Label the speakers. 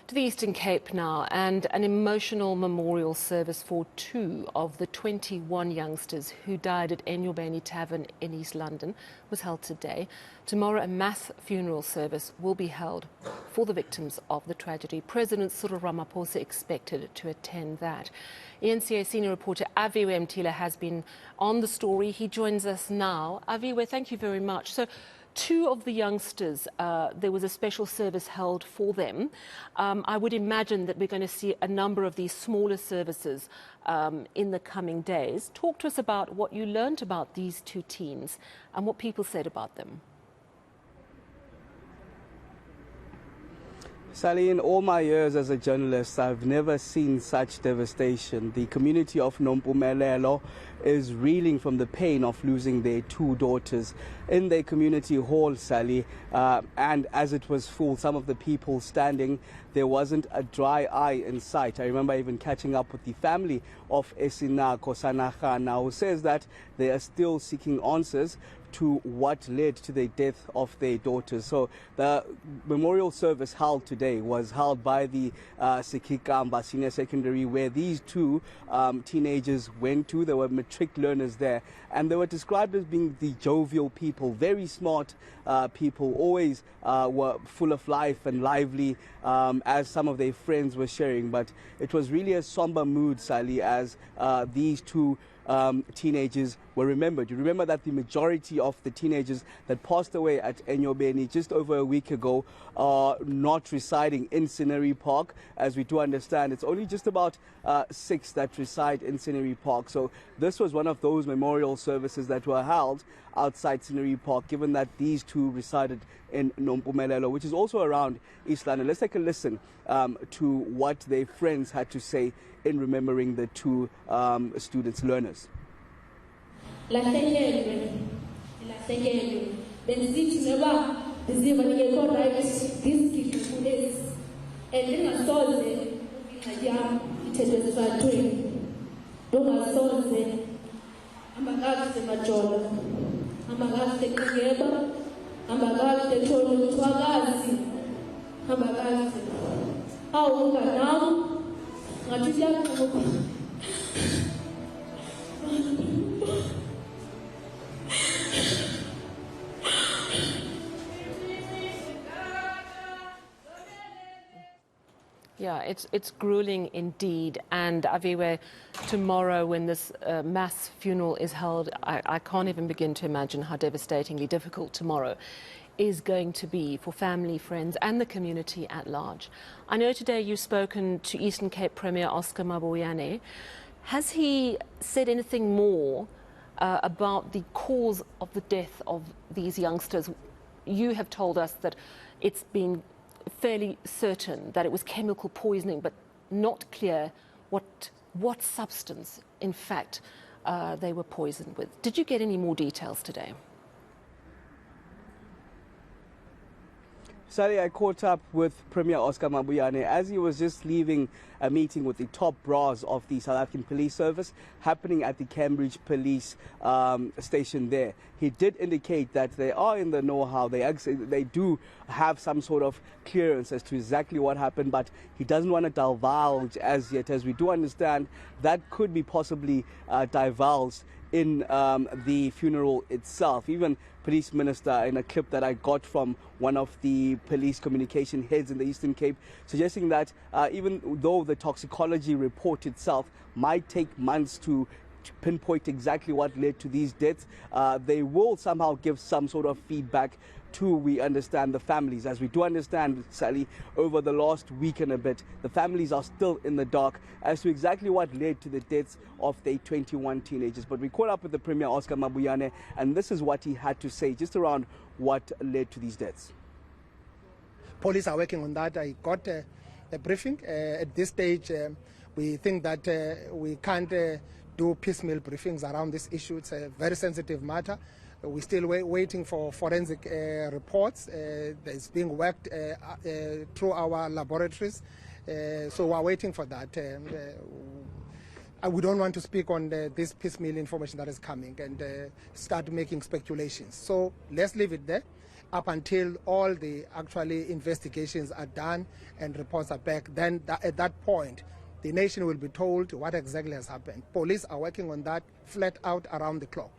Speaker 1: To the Eastern Cape now, and an emotional memorial service for 2 of the 21 youngsters who died at eNyobeni Tavern in East London was held today. Tomorrow, a mass funeral service will be held for the victims of the tragedy. President Cyril Ramaphosa expected to attend that. eNCA senior reporter Aviwe Mtila has been on the story. He joins us now. Aviwe, thank you very much. So, 2 of the youngsters, there was a special service held for them. I would imagine that we're going to see a number of these smaller services in the coming days. Talk to us about what you learned about these 2 teens and what people said about them.
Speaker 2: Sally, in all my years as a journalist, I've never seen such devastation. The community of Nompumelelo is reeling from the pain of losing their 2 daughters in their community hall, Sally. And as it was full, some of the people standing, there wasn't a dry eye in sight. I remember even catching up with the family of Esina Kosanahana, who says that they are still seeking answers to what led to the death of their daughters. So the memorial service held today was held by the Sikikamba Senior Secondary, where these 2 teenagers went to. There were matric learners there, and they were described as being the jovial people, very smart people, always were full of life and lively, as some of their friends were sharing. But it was really a somber mood, Sally, as these 2 teenagers were remembered. You remember that the majority of the teenagers that passed away at eNyobeni just over a week ago are not residing in Scenery Park. As we do understand, it's only just about 6 that reside in Scenery Park. So this was one of those memorial services that were held outside Scenery Park, given that these 2 resided in Nompumelelo, which is also around East London. Let's take a listen to what their friends had to say in remembering the 2 students, learners.
Speaker 1: Yeah, it's grueling indeed. And Aviwe, tomorrow when this mass funeral is held, I can't even begin to imagine how devastatingly difficult tomorrow is going to be for family, friends and the community at large. I know today you've spoken to Eastern Cape Premier Oscar Mabuyane. Has he said anything more about the cause of the death of these youngsters? You have told us that it's been fairly certain that it was chemical poisoning, but not clear what substance, in fact, they were poisoned with. Did you get any more details today?
Speaker 2: Sally, I caught up with Premier Oscar Mabuyane as he was just leaving a meeting with the top brass of the South African Police Service happening at the Cambridge Police station there. He did indicate that they are in the know-how. They do have some sort of clearance as to exactly what happened, but he doesn't want to divulge as yet, as we do understand that could be possibly divulged in the funeral itself. Even Police Minister, in a clip that I got from one of the police communication heads in the Eastern Cape, suggesting that even though the toxicology report itself might take months to pinpoint exactly what led to these deaths, they will somehow give some sort of feedback to, we understand, the families. As we do understand, Sally, over the last week and a bit, the families are still in the dark as to exactly what led to the deaths of their 21 teenagers. But we caught up with the Premier Oscar Mabuyane, and this is what he had to say just around what led to these deaths.
Speaker 3: Police are working on that. I got a briefing. At this stage, we think that we can't do piecemeal briefings around this issue. It's a very sensitive matter. We're still waiting for forensic reports. It's being worked through our laboratories. So we're waiting for that. We don't want to speak on this piecemeal information that is coming and start making speculations. So let's leave it there. up until all the actually investigations are done and reports are back. Then at that point, the nation will be told what exactly has happened. Police are working on that flat out around the clock.